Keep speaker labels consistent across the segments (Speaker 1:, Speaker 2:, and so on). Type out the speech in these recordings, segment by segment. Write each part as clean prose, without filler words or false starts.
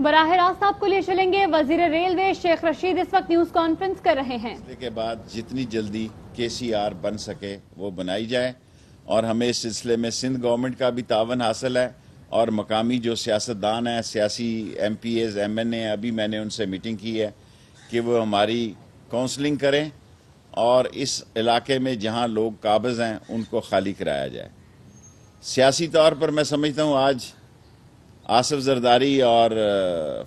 Speaker 1: براہ راست آپ کو لے چلیں گے۔ وزیر ریلوے شیخ رشید اس وقت نیوز کانفرنس کر رہے ہیں۔
Speaker 2: اس کے بعد جتنی جلدی KCR بن سکے وہ بنائی جائے، اور ہمیں اس سلسلے میں سندھ گورنمنٹ کا بھی تعاون حاصل ہے، اور مقامی جو سیاستدان ہیں، سیاسی MPs MNA، ابھی میں نے ان سے میٹنگ کی ہے کہ وہ ہماری کونسلنگ کریں اور اس علاقے میں جہاں لوگ قابض ہیں ان کو خالی کرایا جائے۔ سیاسی طور پر میں سمجھتا ہوں آج آصف زرداری اور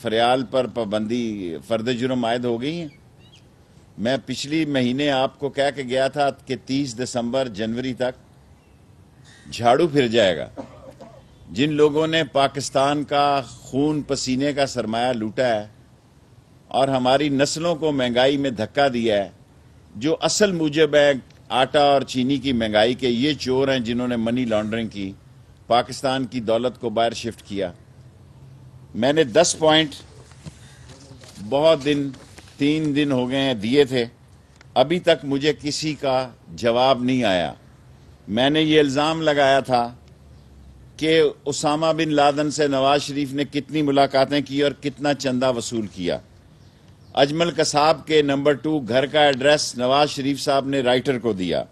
Speaker 2: فریال پر پابندی فرد جرم عائد ہو گئی ہیں۔ میں پچھلی مہینے آپ کو کہہ کے گیا تھا کہ 30 دسمبر جنوری تک جھاڑو پھر جائے گا۔ جن لوگوں نے پاکستان کا خون پسینے کا سرمایہ لوٹا ہے اور ہماری نسلوں کو مہنگائی میں دھکا دیا ہے، جو اصل موجب ہے آٹا اور چینی کی مہنگائی کے، یہ چور ہیں جنہوں نے منی لانڈرنگ کی، پاکستان کی دولت کو باہر شفٹ کیا۔ میں نے 10 پوائنٹ بہت 3 دن ہو گئے ہیں دیے تھے، ابھی تک مجھے کسی کا جواب نہیں آیا۔ میں نے یہ الزام لگایا تھا کہ اسامہ بن لادن سے نواز شریف نے کتنی ملاقاتیں کی اور کتنا چندہ وصول کیا۔ اجمل قصاب کے نمبر 2 گھر کا ایڈریس نواز شریف صاحب نے رائٹر کو دیا۔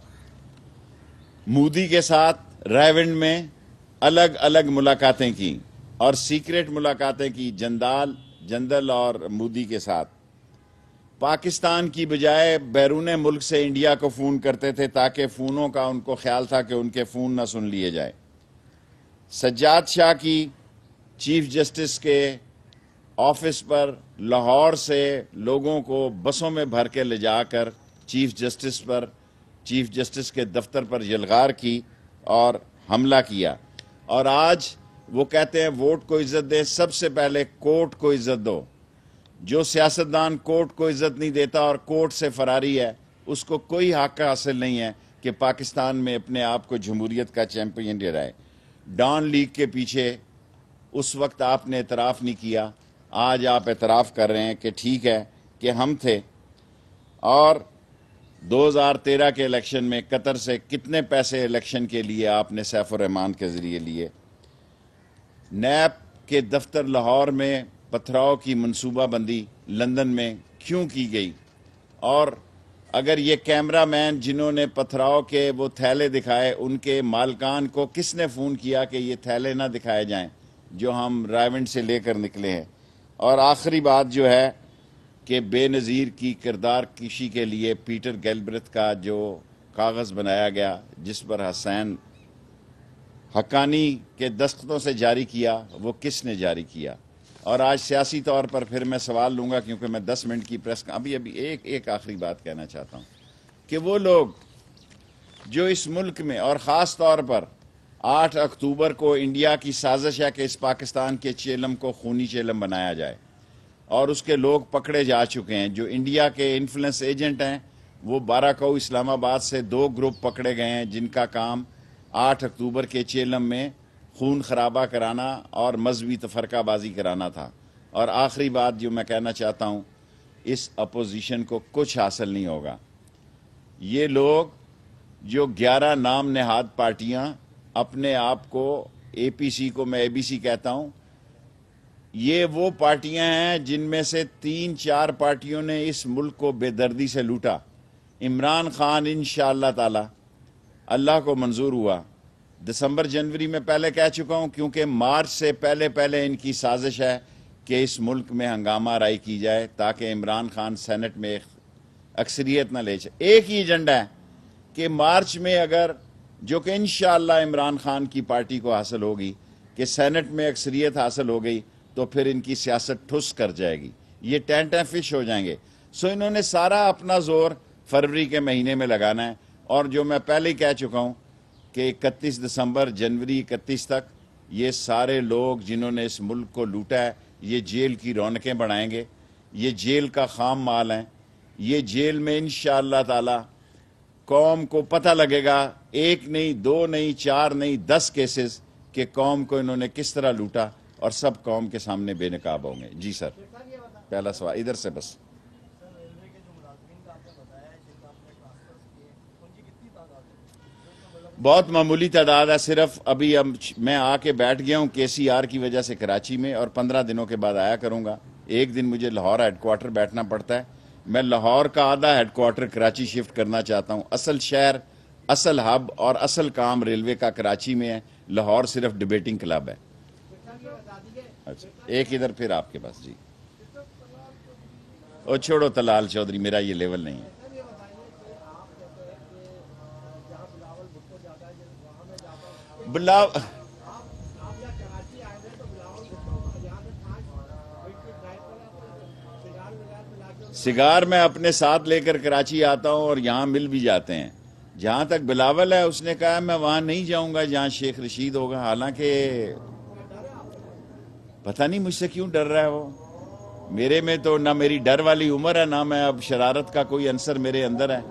Speaker 2: مودی کے ساتھ رائیونڈ میں الگ الگ ملاقاتیں کی اور سیکریٹ ملاقاتیں کی جندل اور مودی کے ساتھ۔ پاکستان کی بجائے بیرون ملک سے انڈیا کو فون کرتے تھے تاکہ فونوں کا ان کو خیال تھا کہ ان کے فون نہ سن لیے جائے۔ سجاد شاہ کی چیف جسٹس کے آفس پر لاہور سے لوگوں کو بسوں میں بھر کے لے جا کر چیف جسٹس کے دفتر پر یلغار کی اور حملہ کیا، اور آج وہ کہتے ہیں ووٹ کو عزت دیں، سب سے پہلے کورٹ کو عزت دو۔ جو سیاستدان کورٹ کو عزت نہیں دیتا اور کورٹ سے فراری ہے، اس کو کوئی حق حاصل نہیں ہے کہ پاکستان میں اپنے آپ کو جمہوریت کا چیمپئن ٹھہرائے۔ ڈان لیگ کے پیچھے اس وقت آپ نے اعتراف نہیں کیا، آج آپ اعتراف کر رہے ہیں کہ ٹھیک ہے کہ ہم تھے۔ اور 2013 کے الیکشن میں قطر سے کتنے پیسے الیکشن کے لیے آپ نے سیف الرحمان کے ذریعے لیے؟ نیب کے دفتر لاہور میں پتھراؤ کی منصوبہ بندی لندن میں کیوں کی گئی؟ اور اگر یہ کیمرہ مین جنہوں نے پتھراؤ کے وہ تھیلے دکھائے، ان کے مالکان کو کس نے فون کیا کہ یہ تھیلے نہ دکھائے جائیں جو ہم رائیونڈ سے لے کر نکلے ہیں؟ اور آخری بات جو ہے کہ بے نظیر کی کردار کشی کے لیے پیٹر گیلبرتھ کا جو کاغذ بنایا گیا، جس پر حسین حقانی کے دستخطوں سے جاری کیا، وہ کس نے جاری کیا؟ اور آج سیاسی طور پر پھر میں سوال لوں گا، کیونکہ میں 10 منٹ کی پریس ابھی ایک آخری بات کہنا چاہتا ہوں کہ وہ لوگ جو اس ملک میں اور خاص طور پر 8 اکتوبر کو انڈیا کی سازش ہے کہ اس پاکستان کے چیلم کو خونی چیلم بنایا جائے، اور اس کے لوگ پکڑے جا چکے ہیں، جو انڈیا کے انفلوئنس ایجنٹ ہیں، وہ 12 کو اسلام آباد سے 2 گروپ پکڑے گئے ہیں جن کا کام 8 اکتوبر کے چیلم میں خون خرابہ کرانا اور مذہبی تفرقہ بازی کرانا تھا۔ اور آخری بات جو میں کہنا چاہتا ہوں، اس اپوزیشن کو کچھ حاصل نہیں ہوگا۔ یہ لوگ جو 11 نام نہاد پارٹیاں اپنے آپ کو APC کو میں ABC کہتا ہوں، یہ وہ پارٹیاں ہیں جن میں سے 3-4 پارٹیوں نے اس ملک کو بے دردی سے لوٹا۔ عمران خان انشاءاللہ تعالی اللہ کو منظور ہوا، دسمبر جنوری میں پہلے کہہ چکا ہوں، کیونکہ مارچ سے پہلے ان کی سازش ہے کہ اس ملک میں ہنگامہ آرائی کی جائے تاکہ عمران خان سینٹ میں اکثریت نہ لے جائے۔ ایک ہی ایجنڈا ہے کہ مارچ میں اگر، جو کہ انشاءاللہ عمران خان کی پارٹی کو حاصل ہوگی، کہ سینٹ میں اکثریت حاصل ہو گئی تو پھر ان کی سیاست ٹھس کر جائے گی، یہ ٹینٹ فش ہو جائیں گے۔ سو انہوں نے سارا اپنا زور فروری کے مہینے میں لگانا ہے، اور جو میں پہلے ہی کہہ چکا ہوں کہ 31 دسمبر جنوری 31 تک یہ سارے لوگ جنہوں نے اس ملک کو لوٹا ہے، یہ جیل کی رونقیں بڑھائیں گے، یہ جیل کا خام مال ہیں۔ یہ جیل میں انشاءاللہ تعالی قوم کو پتہ لگے گا، 1 نہیں 2 نہیں 4 نہیں 10 کیسز، کہ قوم کو انہوں نے کس طرح لوٹا، اور سب قوم کے سامنے بے نقاب ہوں گے۔ جی سر، پہلا سوال ادھر سے بس۔ بہت معمولی تعداد ہے. صرف ابھی میں آ کے بیٹھ گیا ہوں KCR کی وجہ سے کراچی میں, اور 15 دنوں کے بعد آیا کروں گا. ایک دن مجھے لاہور ہیڈ کوارٹر بیٹھنا پڑتا ہے. میں لاہور کا آدھا ہیڈ کوارٹر کراچی شفٹ کرنا چاہتا ہوں. اصل شہر, اصل ہب اور اصل کام ریلوے کا کراچی میں ہے. لاہور صرف ڈبیٹنگ کلب ہے. اچھا, ایک ادھر پھر آپ کے پاس. جی او چھوڑو طلال چودھری, میرا یہ لیول نہیں ہے. سگار میں اپنے ساتھ لے کر کراچی آتا ہوں اور یہاں مل بھی جاتے ہیں. جہاں تک بلاول ہے, اس نے کہا میں وہاں نہیں جاؤں گا جہاں شیخ رشید ہوگا. حالانکہ پتہ نہیں مجھ سے کیوں ڈر رہا ہے وہ. میرے میں تو نہ میری ڈر والی عمر ہے, نہ میں اب شرارت کا کوئی عنصر میرے اندر ہے.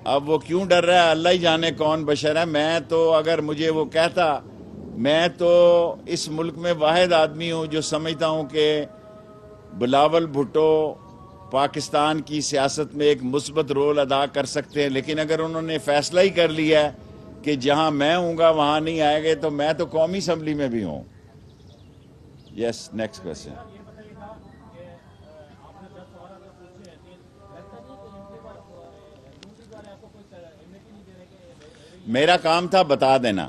Speaker 2: اب وہ کیوں ڈر رہا ہے, اللہ ہی جانے کون بشر ہے. میں تو اگر مجھے وہ کہتا, میں تو اس ملک میں واحد آدمی ہوں جو سمجھتا ہوں کہ بلاول بھٹو پاکستان کی سیاست میں ایک مثبت رول ادا کر سکتے ہیں. لیکن اگر انہوں نے فیصلہ ہی کر لیا ہے کہ جہاں میں ہوں گا وہاں نہیں آئے گے, تو میں تو قومی اسمبلی میں بھی ہوں. یس, نیکسٹ کوسچن. میرا کام تھا بتا دینا.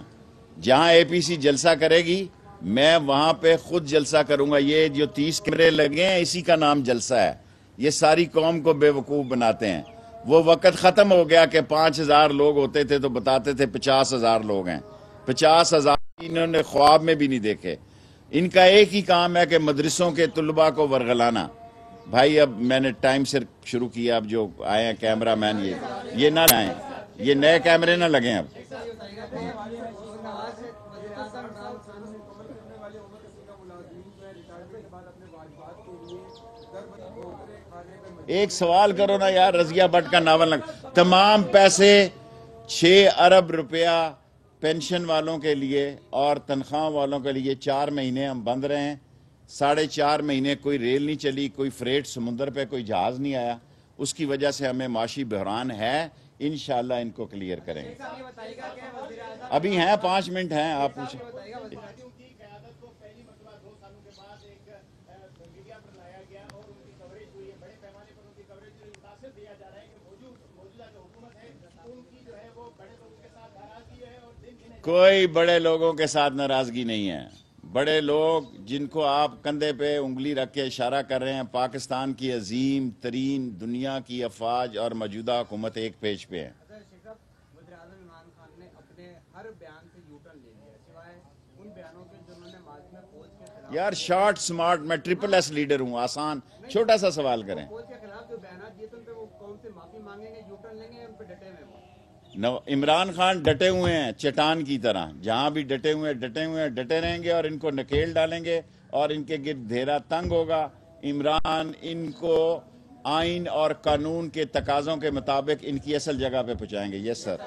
Speaker 2: جہاں APC جلسہ کرے گی میں وہاں پہ خود جلسہ کروں گا. یہ جو 30 کیمرے لگے ہیں اسی کا نام جلسہ ہے. یہ ساری قوم کو بے وقوف بناتے ہیں. وہ وقت ختم ہو گیا کہ 5,000 لوگ ہوتے تھے تو بتاتے تھے 50,000 لوگ ہیں. 50,000 انہوں نے خواب میں بھی نہیں دیکھے. ان کا ایک ہی کام ہے کہ مدرسوں کے طلباء کو ورغلانا. بھائی اب میں نے ٹائم سے شروع کیا. اب جو آئے ہیں کیمرہ مین یہ نہ لائیں, یہ نئے کیمرے نہ لگیں. اب ایک سوال کرو نا یار, رضیہ بٹ کا ناول لگ. تمام پیسے 6 ارب روپیہ پینشن والوں کے لیے اور تنخواہ والوں کے لیے 4 مہینے ہم بند رہے ہیں. 4.5 مہینے کوئی ریل نہیں چلی, کوئی فریٹ سمندر پہ کوئی جہاز نہیں آیا. اس کی وجہ سے ہمیں معاشی بحران ہے. انشاءاللہ ان کو کلیئر کریں گے. ابھی ہیں 5 منٹ ہیں, آپ پوچھیں. کوئی بڑے لوگوں کے ساتھ ناراضگی نہیں ہے. بڑے لوگ جن کو آپ کندھے پہ انگلی رکھ کے اشارہ کر رہے ہیں, پاکستان کی عظیم ترین دنیا کی افواج اور موجودہ حکومت ایک پیج پہ ہیں.
Speaker 3: وزیراعظم عمران خان نے اپنے ہر بیان سے یو ٹرن لے لیا سوائے ان بیانوں کے جو انہوں نے ماضی میں فوج کے خلاف.
Speaker 2: یار شارٹ سمارٹ, میں SSS لیڈر ہوں. آسان چھوٹا سا سوال کریں.
Speaker 3: فوج کے خلاف جو بیانات دیے تھے ان پہ وہ قوم سے معافی مانگیں گے, یو ٹرن لیں گے, ان پہ ڈٹے ہوئے ہیں.
Speaker 2: عمران خان ڈٹے ہوئے ہیں چٹان کی طرح. جہاں بھی ڈٹے ہوئے ہیں ڈٹے رہیں گے, اور ان کو نکیل ڈالیں گے اور ان کے گرد دھیرا تنگ ہوگا. عمران ان کو آئین اور قانون کے تقاضوں کے مطابق ان کی اصل جگہ پہ پہنچائیں گے. یس سر.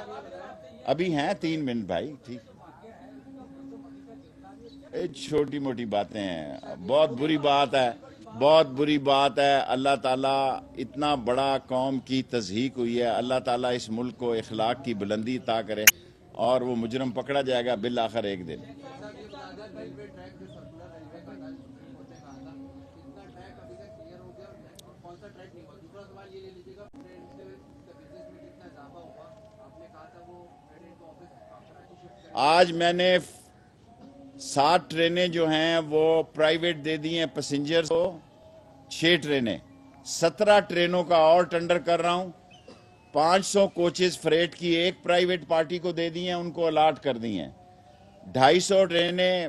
Speaker 2: ابھی ہیں 3 منٹ بھائی. ٹھیک, چھوٹی موٹی باتیں ہیں. بہت بری بات ہے, بہت بری بات ہے. اللہ تعالیٰ اتنا بڑا قوم کی تضحیق ہوئی ہے. اللہ تعالیٰ اس ملک کو اخلاق کی بلندی عطا کرے اور وہ مجرم پکڑا جائے گا بالآخر ایک دن. آج میں نے 7 ٹرینیں جو ہیں وہ پرائیویٹ دے دی ہیں پیسنجر کو. 6 ٹرینیں, 17 ٹرینوں کا اور ٹینڈر کر رہا ہوں. 500 کوچز فریٹ کی ایک پرائیویٹ پارٹی کو دے دی ہیں, ان کو الاٹ کر دی ہیں. 250 ٹرینیں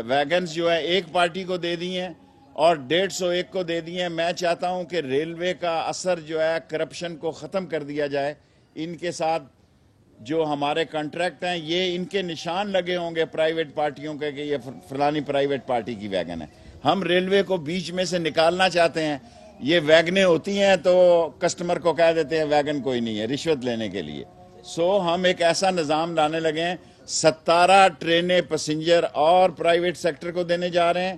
Speaker 2: ویگنز جو ہے ایک پارٹی کو دے دی ہیں, اور 150 ایک کو دے دی ہیں. میں چاہتا ہوں کہ ریلوے کا اثر جو ہے کرپشن کو ختم کر دیا جائے. ان کے ساتھ جو ہمارے کانٹریکٹ ہیں یہ ان کے نشان لگے ہوں گے پرائیویٹ پارٹیوں کے کہ یہ فلانی پرائیویٹ پارٹی کی ویگن ہے. ہم ریلوے کو بیچ میں سے نکالنا چاہتے ہیں. یہ ویگنیں ہوتی ہیں تو کسٹمر کو کہہ دیتے ہیں ویگن کوئی نہیں ہے, رشوت لینے کے لیے. ہم ایک ایسا نظام لانے لگے ہیں. 17 ٹرینیں پیسنجر اور پرائیویٹ سیکٹر کو دینے جا رہے ہیں.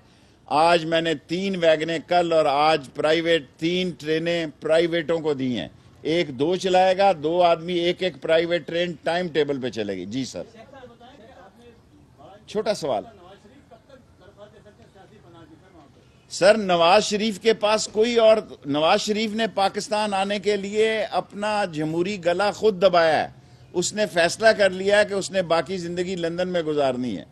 Speaker 2: آج میں نے 3 ویگنیں کل اور آج پرائیویٹ 3 ٹرینیں پرائیویٹوں کو دی ہیں. ایک 2 چلائے گا, 2 آدمی ایک ایک پرائیویٹ ٹرین ٹائم ٹیبل پہ چلے گی. جی سر, چھوٹا سوال. سر نواز شریف کے پاس کوئی, اور نواز شریف نے پاکستان آنے کے لیے اپنا جمہوری گلا خود دبایا ہے. اس نے فیصلہ کر لیا ہے کہ اس نے باقی زندگی لندن میں گزارنی ہے.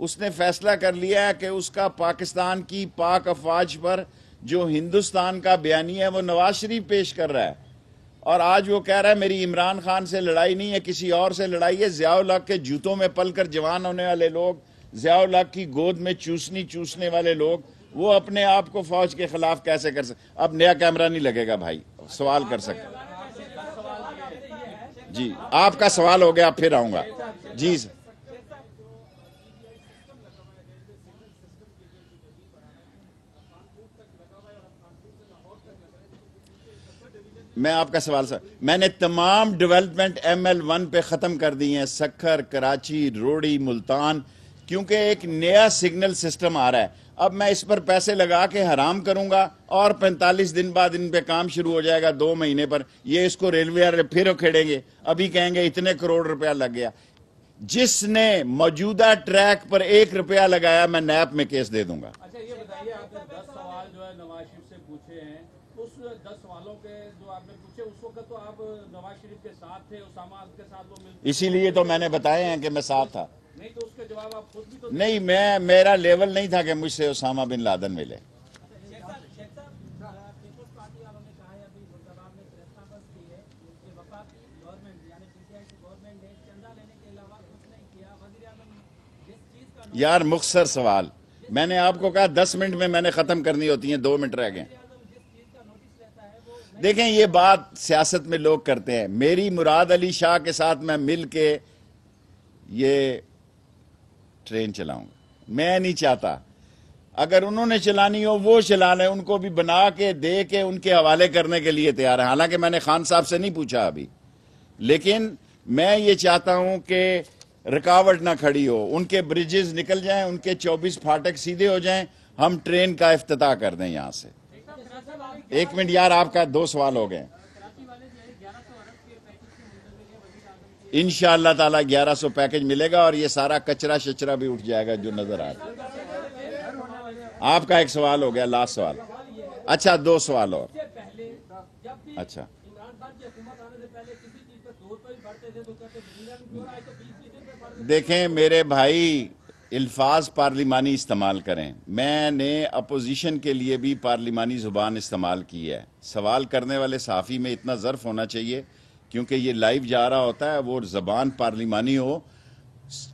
Speaker 2: اس نے فیصلہ کر لیا ہے کہ اس کا پاکستان کی پاک افواج پر جو ہندوستان کا بیانیہ ہے وہ نواز شریف پیش کر رہا ہے, اور آج وہ کہہ رہا ہے میری عمران خان سے لڑائی نہیں ہے, کسی اور سے لڑائی ہے. ضیاء الحق کے جوتوں میں پل کر جوان ہونے والے لوگ, ضیاء الحق کی گود میں چوسنے والے لوگ, وہ اپنے آپ کو فوج کے خلاف کیسے کر سکتے؟ اب نیا کیمرہ نہیں لگے گا بھائی, سوال کر سکتے. جی آپ کا سوال ہو گیا, پھر آؤں گا. جی سر, میں آپ کا سوال سر, میں نے تمام ڈیولپمنٹ ML1 پہ ختم کر دی ہیں, سکھر, کراچی, روڑی, ملتان, کیونکہ ایک نیا سگنل سسٹم آ رہا ہے. اب میں اس پر پیسے لگا کے حرام کروں گا اور 45 دن بعد ان پہ کام شروع ہو جائے گا, 2 مہینے پر یہ اس کو ریلوے والے پھر کھیڑیں گے. ابھی کہیں گے اتنے کروڑ روپیہ لگ گیا. جس نے موجودہ ٹریک پر 1 روپیہ لگایا میں نیب میں کیس دے دوں گا.
Speaker 4: اچھا یہ بتائیے, آپ نے 10 سوال جو ہے نواز شریف سے پوچھے ہیں, اس 10 سوالوں کے جو آپ نے پوچھے اس وقت تو آپ نواز شریف کے ساتھ تھے, اسامہ کے ساتھ وہ ملتے,
Speaker 2: اسی لیے تو میں نے بتائے ہیں کہ میں ساتھ تھا.
Speaker 4: نہیں تو اس کے جواب آپ خود بھی تو
Speaker 2: نہیں, میرا لیول نہیں تھا کہ مجھ سے اسامہ بن لادن ملے. یار مختصر سوال, میں نے آپ کو کہا 10 منٹ میں نے ختم کرنی ہوتی ہیں, 2 منٹ رہ گئے. دیکھیں یہ بات سیاست میں لوگ کرتے ہیں. میری مراد علی شاہ کے ساتھ میں مل کے یہ ٹرین چلاؤں گا, میں نہیں چاہتا. اگر انہوں نے چلانی ہو وہ چلا لیں, ان کو بھی بنا کے دے کے ان کے حوالے کرنے کے لیے تیار ہے. حالانکہ میں نے خان صاحب سے نہیں پوچھا ابھی, لیکن میں یہ چاہتا ہوں کہ رکاوٹ نہ کھڑی ہو, ان کے بریجز نکل جائیں, ان کے 24 پھاٹک سیدھے ہو جائیں, ہم ٹرین کا افتتاح کر دیں یہاں سے. 1 منٹ یار, آپ کا 2 سوال ہو گئے. انشاءاللہ تعالی 1100 پیکج ملے گا, اور یہ سارا کچرا شچرا بھی اٹھ جائے گا جو نظر آ رہا ہے. آپ کا 1 سوال ہو گیا, لاسٹ سوال. اچھا 2 سوال اور. اچھا دیکھیں میرے بھائی, الفاظ پارلیمانی استعمال کریں. میں نے اپوزیشن کے لیے بھی پارلیمانی زبان استعمال کی ہے. سوال کرنے والے صحافی میں اتنا ظرف ہونا چاہیے, کیونکہ یہ لائیو جا رہا ہوتا ہے, وہ زبان پارلیمانی ہو.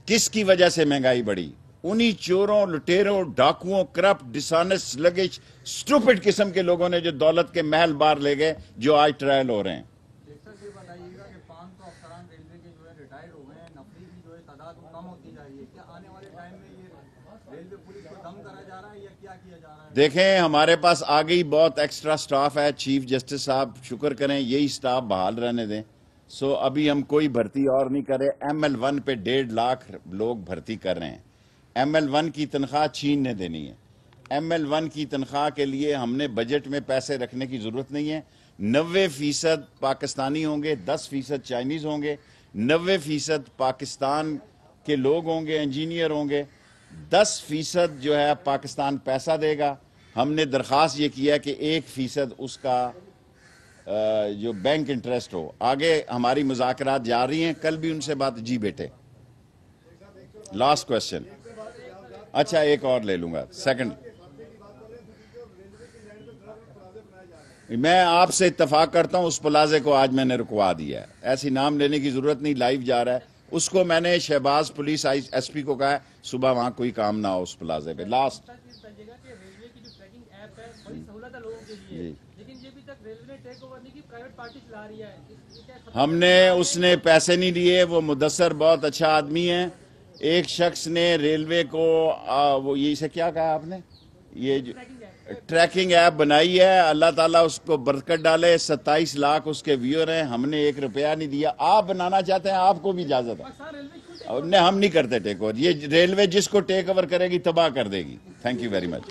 Speaker 2: کس کی وجہ سے مہنگائی بڑھی؟ انہی چوروں, لٹیروں, ڈاکوؤں, کرپٹ, ڈسانس, لگش, سٹوپڈ قسم کے لوگوں نے جو دولت کے محل بار لے گئے, جو آج ٹرائل ہو رہے ہیں.
Speaker 3: یہ بتائیے گا کہ 500 افسران ریلوے کے جو ہے ریٹائر ہو گئے ہیں, نفری کی جو ہے تعداد کم ہوتی جا رہی ہے. کیا آنے والے ٹائم میں یہ ریلوے پولیس کو دم کرا جا رہا ہے یا کیا کیا جا رہا ہے؟
Speaker 2: دیکھیں ہمارے پاس آگے ہی بہت ایکسٹرا سٹاف ہے. چیف جسٹس صاحب شکر کریں, یہی سٹاف بحال رہنے دیں. سو ابھی ہم کوئی بھرتی اور نہیں کر رہے. ML1 پہ 1.5 لاکھ لوگ بھرتی کر رہے ہیں. ML1 کی تنخواہ چین نے دینی ہے. ML1 کی تنخواہ کے لیے ہم نے بجٹ میں پیسے رکھنے کی ضرورت نہیں ہے. 90% پاکستانی ہوں گے, 10% چائنیز ہوں گے, 90% پاکستان کے لوگ ہوں گے, انجینئر ہوں گے, 10% جو ہے پاکستان پیسہ دے گا. ہم نے درخواست یہ کیا کہ 1% اس کا جو بینک انٹرسٹ ہو. آگے ہماری مذاکرات جاری ہیں, کل بھی ان سے بات. جی بیٹے, لاسٹ کوشچن. اچھا ایک اور لے لوں گا, سیکنڈ. میں آپ سے اتفاق کرتا ہوں, اس پلازے کو آج میں نے رکوا دیا ہے. ایسی نام لینے کی ضرورت نہیں, لائیو جا رہا ہے. اس کو میں نے شہباز پولیس SP کو کہا ہے صبح وہاں کوئی کام نہ ہو اس پلازے پہ. لاسٹ ہم نے, اس نے پیسے نہیں لیے. وہ مدثر بہت اچھا آدمی ہے. ایک شخص نے ریلوے کو وہ یہ سے کیا کہا آپ نے, یہ ٹریکنگ ایپ بنائی ہے. اللہ تعالیٰ اس کو برکت ڈالے. 27 لاکھ اس کے ویور ہیں. ہم نے 1 روپیہ نہیں دیا. آپ بنانا چاہتے ہیں, آپ کو بھی اجازت ہے. ہم نہیں کرتے ٹیک اوور. یہ ریلوے جس کو ٹیک اوور کرے گی تباہ کر دے گی. Thank you very much.